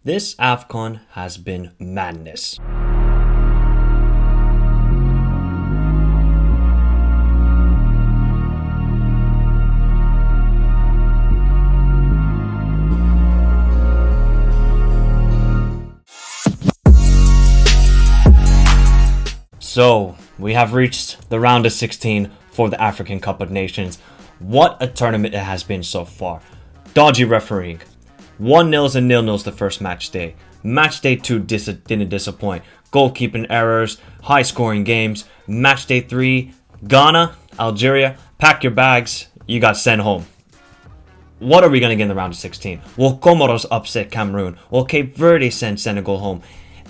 This Afcon has been madness. So, we have reached the round of 16 for the African Cup of Nations. What a tournament it has been so far. Dodgy refereeing. 1-0s and 0-0s the first match day. Match day 2 didn't disappoint. Goalkeeping errors, high scoring games. Match day 3, Ghana, Algeria, pack your bags, you got sent home. What are we going to get in the round of 16? Will Comoros upset Cameroon? Will Cape Verde send Senegal home?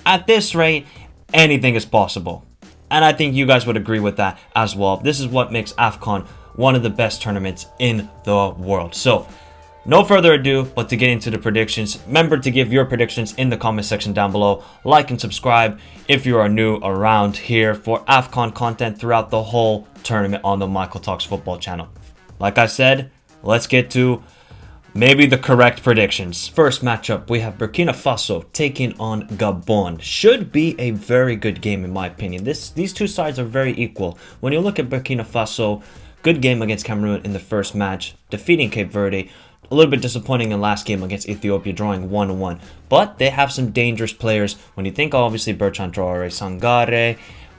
At this rate, anything is possible. And I think you guys would agree with that as well. This is what makes Afcon one of the best tournaments in the world. So, no further ado, but to get into the predictions, remember to give your predictions in the comment section down below. Like and subscribe if you are new around here for Afcon content throughout the whole tournament on the Michael Talks Football channel. Like I said, let's get to maybe the correct predictions. First matchup, we have Burkina Faso taking on Gabon. Should be a very good game in my opinion. These two sides are very equal. When you look at Burkina Faso, good game against Cameroon in the first match, defeating Cape Verde. A little bit disappointing in last game against Ethiopia, drawing 1-1. But they have some dangerous players. When you think obviously Bertrand Traore, Sangare,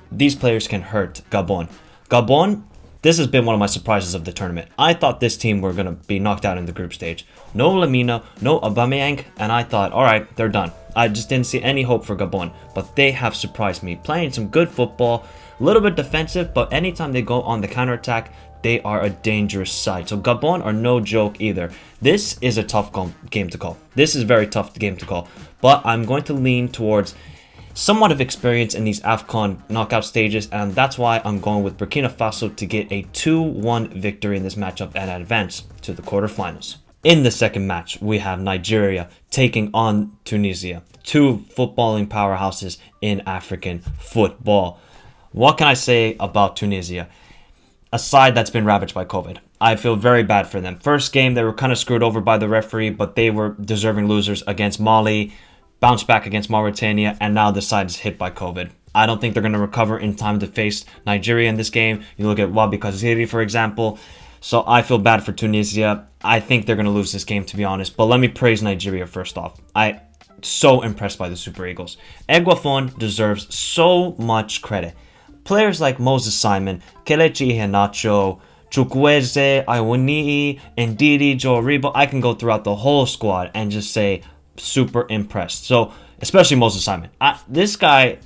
these players can hurt Gabon. Gabon, this has been one of my surprises of the tournament. I thought this team were going to be knocked out in the group stage. No Lamina, no Aubameyang, and I thought, alright, they're done. I just didn't see any hope for Gabon, but they have surprised me. Playing some good football, a little bit defensive, but anytime they go on the counterattack, they are a dangerous side. So Gabon are no joke either. This is a tough game to call. This is a very tough game to call, but I'm going to lean towards somewhat of experience in these Afcon knockout stages, and that's why I'm going with Burkina Faso to get a 2-1 victory in this matchup and advance to the quarterfinals. In the second match, we have Nigeria taking on Tunisia, two footballing powerhouses in African football. What can I say about Tunisia? A side that's been ravaged by COVID. I feel very bad for them. First game, they were kind of screwed over by the referee, but they were deserving losers against Mali, bounced back against Mauritania, and now the side is hit by COVID. I don't think they're going to recover in time to face Nigeria in this game. You look at Wabi Kaziri, for example. So I feel bad for Tunisia. I think they're going to lose this game, to be honest. But let me praise Nigeria first off. I'm so impressed by the Super Eagles. Eguafon deserves so much credit. Players like Moses Simon, Kelechi Iheanacho, Chukwueze, Iwoniyi, Ndidi, Joe Aribo. I can go throughout the whole squad and just say super impressed. So, especially Moses Simon. This guy,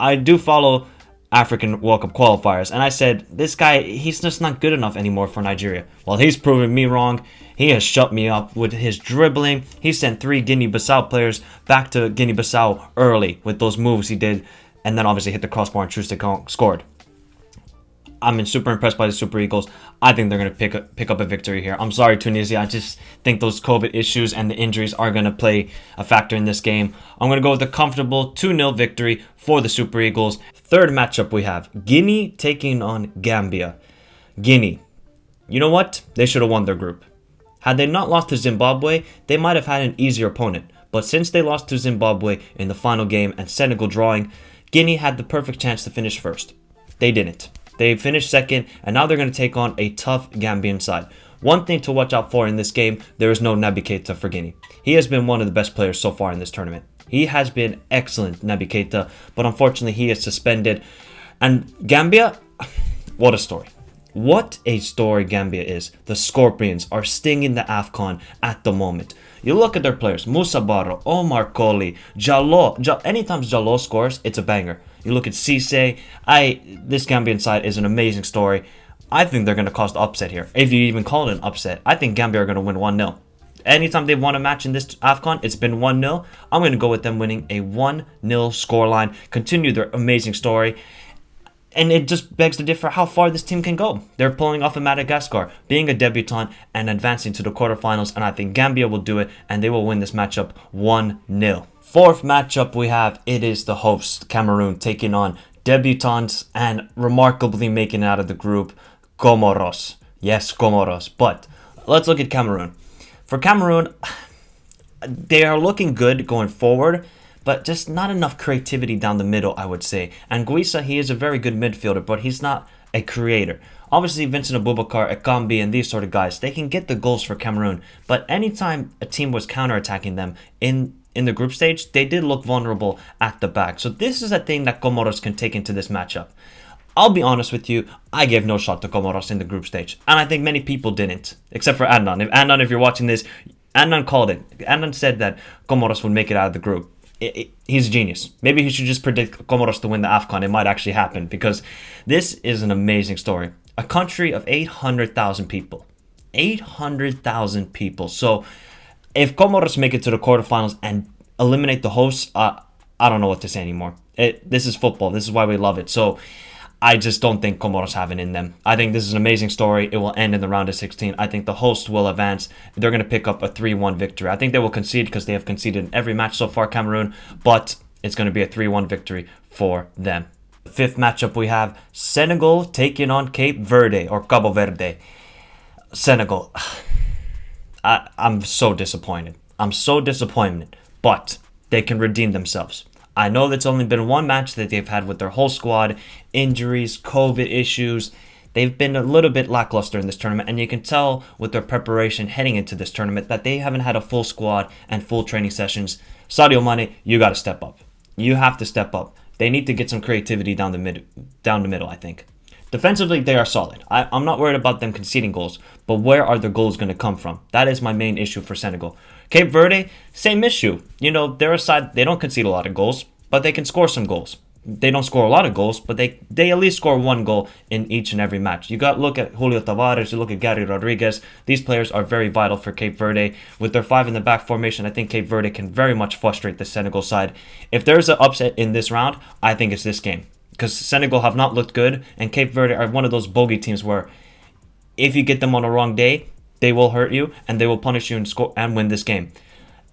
I do follow African World Cup qualifiers, and I said, this guy, he's just not good enough anymore for Nigeria. Well, he's proven me wrong. He has shut me up with his dribbling. He sent 3 Guinea-Bissau players back to Guinea-Bissau early with those moves he did, and then obviously hit the crossbar and scored. I'm super impressed by the Super Eagles. I think they're going to pick up a victory here. I'm sorry, Tunisia. I just think those COVID issues and the injuries are going to play a factor in this game. I'm going to go with a comfortable 2-0 victory for the Super Eagles. Third matchup we have Guinea taking on Gambia. Guinea. You know what? They should have won their group. Had they not lost to Zimbabwe, they might have had an easier opponent. But since they lost to Zimbabwe in the final game and Senegal drawing, Guinea had the perfect chance to finish first. They didn't. They finished second, and now they're going to take on a tough Gambian side. One thing to watch out for in this game, there is no Naby Keita for Guinea. He has been one of the best players so far in this tournament. He has been excellent, Naby Keita, but unfortunately he is suspended. And Gambia, what a story. What a story Gambia is. The Scorpions are stinging the Afcon at the moment. You look at their players, Moussa Barro, Omar Colley, Jallo. Anytime Jallo scores, it's a banger. You look at Cisse. This Gambian side is an amazing story. I think they're going to cause the upset here. If you even call it an upset, I think Gambia are going to win 1-0. Anytime they've won a match in this Afcon, it's been 1-0. I'm going to go with them winning a 1-0 scoreline, continue their amazing story. And it just begs to differ how far this team can go. They're pulling off in Madagascar, being a debutant and advancing to the quarterfinals, and I think Gambia will do it, and they will win this matchup 1-0. Fourth matchup we have, it is the host, Cameroon, taking on debutants and remarkably making it out of the group, Comoros. Yes, Comoros. But let's look at Cameroon. For Cameroon, They are looking good going forward, but just not enough creativity down the middle, I would say. And Guisa, he is a very good midfielder, but he's not a creator. Obviously, Vincent Aboubakar, Gambia, and these sort of guys, they can get the goals for Cameroon. But anytime a team was counterattacking them in the group stage, they did look vulnerable at the back. So this is a thing that Comoros can take into this matchup. I'll be honest with you, I gave no shot to Comoros in the group stage. And I think many people didn't, except for Adnan. If you're watching this, Adnan called it. Adnan said that Comoros would make it out of the group. He's a genius. Maybe he should just predict Comoros to win the Afcon. It might actually happen, because this is an amazing story. A country of 800,000 people. 800,000 people. So if Comoros make it to the quarterfinals and eliminate the hosts, I don't know what to say anymore. This is football. This is why we love it. So I just don't think Comoros have it in them. I think this is an amazing story. It will end in the round of 16. I think the hosts will advance. They're going to pick up a 3-1 victory. I think they will concede because they have conceded in every match so far, Cameroon, but it's going to be a 3-1 victory for them. The fifth matchup we have Senegal taking on Cape Verde or Cabo Verde. Senegal. I'm so disappointed. I'm so disappointed, but they can redeem themselves. I know that's only been one match that they've had with their whole squad, injuries, COVID issues. They've been a little bit lackluster in this tournament, and you can tell with their preparation heading into this tournament that they haven't had a full squad and full training sessions. Sadio Mane, you got to step up. You have to step up. They need to get some creativity down the middle, I think. Defensively, they are solid. I'm not worried about them conceding goals, but where are their goals going to come from? That is my main issue for Senegal. Cape Verde, same issue. You know, they're a side, they don't concede a lot of goals, but they can score some goals. They don't score a lot of goals, but they at least score one goal in each and every match. You got to look at Julio Tavares, you look at Gary Rodriguez. These players are very vital for Cape Verde. With their 5 in the back formation, I think Cape Verde can very much frustrate the Senegal side. If there's an upset in this round, I think it's this game. Because Senegal have not looked good, and Cape Verde are one of those bogey teams where if you get them on a wrong day, they will hurt you, and they will punish you and score and win this game.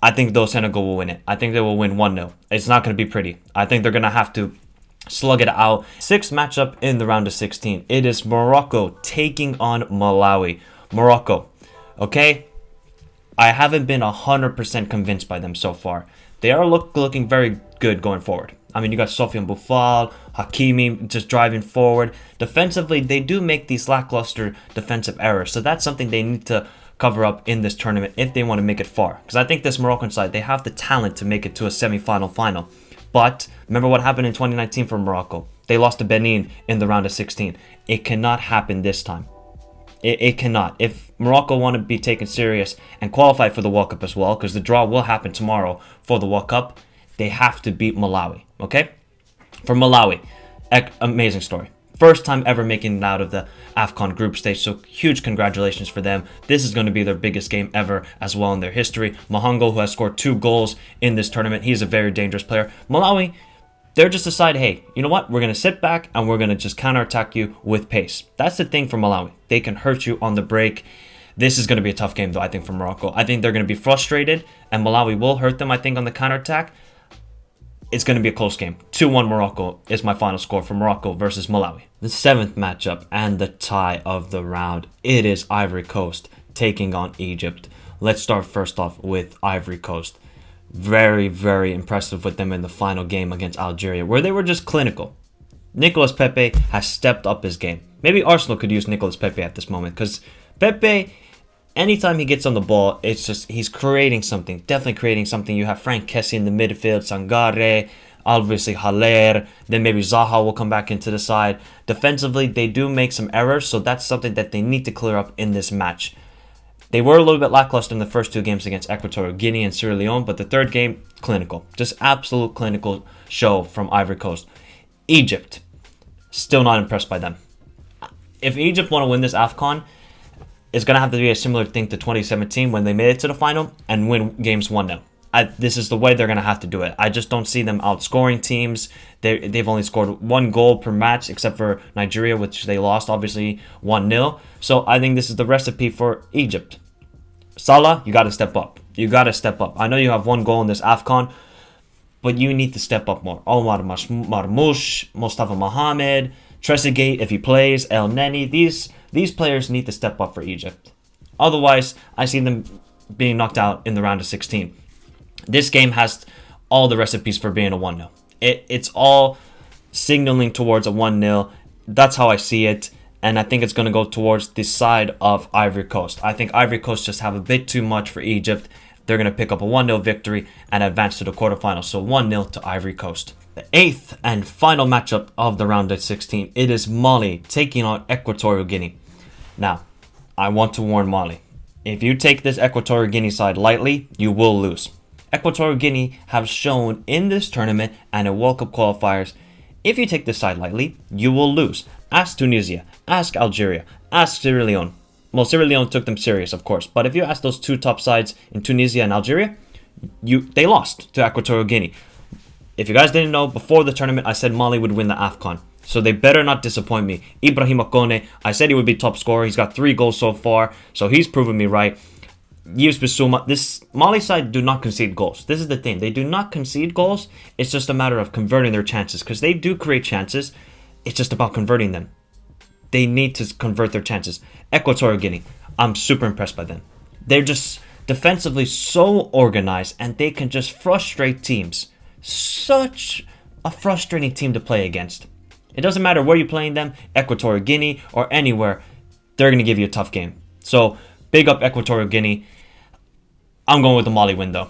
I think, though, Senegal will win it. I think they will win 1-0. It's not going to be pretty. I think they're going to have to slug it out. Sixth matchup in the round of 16. It is Morocco taking on Malawi. Morocco, okay? I haven't been 100% convinced by them so far. They are looking very good going forward. I mean, you got Sofiane Boufal, Hakimi just driving forward. Defensively, they do make these lackluster defensive errors. So that's something they need to cover up in this tournament if they want to make it far. Because I think this Moroccan side, they have the talent to make it to a semi-final final. But remember what happened in 2019 for Morocco. They lost to Benin in the round of 16. It cannot happen this time. It cannot. If Morocco want to be taken serious and qualify for the World Cup as well, because the draw will happen tomorrow for the World Cup, they have to beat Malawi, okay? For Malawi, amazing story. First time ever making it out of the Afcon group stage, so huge congratulations for them. This is going to be their biggest game ever as well in their history. Mahongo, who has scored 2 goals in this tournament, he's a very dangerous player. Malawi, they're just decided, hey, you know what? We're going to sit back and we're going to just counterattack you with pace. That's the thing for Malawi. They can hurt you on the break. This is going to be a tough game, though, I think, for Morocco. I think they're going to be frustrated, and Malawi will hurt them, I think, on the counterattack. It's going to be a close game. 2-1 Morocco is my final score for Morocco versus Malawi. The 7th matchup and the tie of the round. It is Ivory Coast taking on Egypt. Let's start first off with Ivory Coast. Very, very impressive with them in the final game against Algeria, where they were just clinical. Nicolas Pepe has stepped up his game. Maybe Arsenal could use Nicolas Pepe at this moment, because Pepe, anytime he gets on the ball, it's just he's creating something, definitely creating something. You have Frank Kessie in the midfield, Sangare, obviously Haller, then maybe Zaha will come back into the side. Defensively, they do make some errors, so that's something that they need to clear up in this match. They were a little bit lackluster in the first 2 games against Equatorial Guinea and Sierra Leone, but the 3rd game, clinical. Just absolute clinical show from Ivory Coast. Egypt, still not impressed by them. If Egypt want to win this Afcon, it's going to have to be a similar thing to 2017 when they made it to the final and win games 1-0. This is the way they're going to have to do it. I just don't see them outscoring teams. They've only scored 1 goal per match, except for Nigeria, which they lost, obviously, 1-0. So I think this is the recipe for Egypt. Salah, you got to step up. You got to step up. I know you have 1 goal in this Afcon, but you need to step up more. Omar Marmoush, Mustafa Mohamed, Trezeguet, if he plays, El Neni, these players need to step up for Egypt. Otherwise, I see them being knocked out in the round of 16. This game has all the recipes for being a 1-0. It's all signaling towards a 1-0. That's how I see it. And I think it's going to go towards the side of Ivory Coast. I think Ivory Coast just have a bit too much for Egypt. They're going to pick up a 1-0 victory and advance to the quarterfinals. So 1-0 to Ivory Coast. The eighth and final matchup of the round of 16. It is Mali taking on Equatorial Guinea. Now, I want to warn Mali. If you take this Equatorial Guinea side lightly, you will lose. Equatorial Guinea have shown in this tournament and in World Cup qualifiers, if you take this side lightly, you will lose. Ask Tunisia, ask Algeria, ask Sierra Leone. Well, Sierra Leone took them serious, of course. But if you ask those two top sides in Tunisia and Algeria, they lost to Equatorial Guinea. If you guys didn't know, before the tournament, I said Mali would win the Afcon. So they better not disappoint me. Ibrahim Akone, I said he would be top scorer. He's got 3 goals so far, so he's proven me right. Yves Bissouma, this Mali side do not concede goals. This is the thing. They do not concede goals. It's just a matter of converting their chances, because they do create chances. It's just about converting them. They need to convert their chances. Equatorial Guinea, I'm super impressed by them. They're just defensively so organized, and they can just frustrate teams. Such a frustrating team to play against. It doesn't matter where you're playing them, Equatorial Guinea or anywhere, they're going to give you a tough game. So, big up Equatorial Guinea. I'm going with the Mali win though.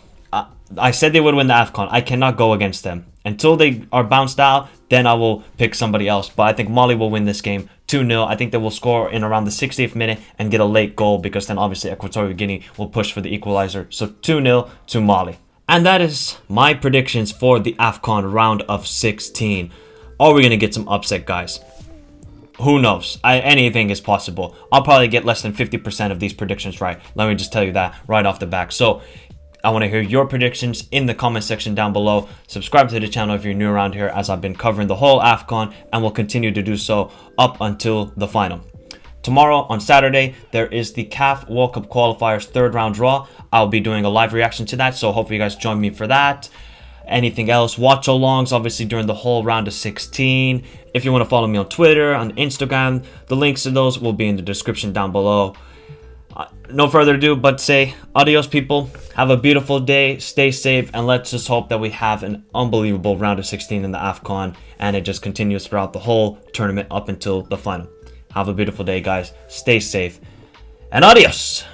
I said they would win the Afcon. I cannot go against them. Until they are bounced out, then I will pick somebody else. But I think Mali will win this game 2-0. I think they will score in around the 60th minute and get a late goal, because then obviously Equatorial Guinea will push for the equalizer. So 2-0 to Mali. And that is my predictions for the Afcon round of 16. Are we going to get some upset, guys? Who knows? Anything is possible. I'll probably get less than 50% of these predictions right. Let me just tell you that right off the back. So I want to hear your predictions in the comment section down below. Subscribe to the channel if you're new around here, as I've been covering the whole Afcon and will continue to do so up until the final. Tomorrow on Saturday, there is the CAF World Cup qualifiers 3rd round draw. I'll be doing a live reaction to that, so hopefully you guys join me for that. Anything else, watch alongs obviously during the whole round of 16. If you want to follow me on Twitter, on Instagram, the links to those will be in the description down below. No further ado but say adios, people. Have a beautiful day, stay safe, and let's just hope that we have an unbelievable round of 16 in the Afcon and it just continues throughout the whole tournament up until the final. Have a beautiful day, guys. Stay safe and adios.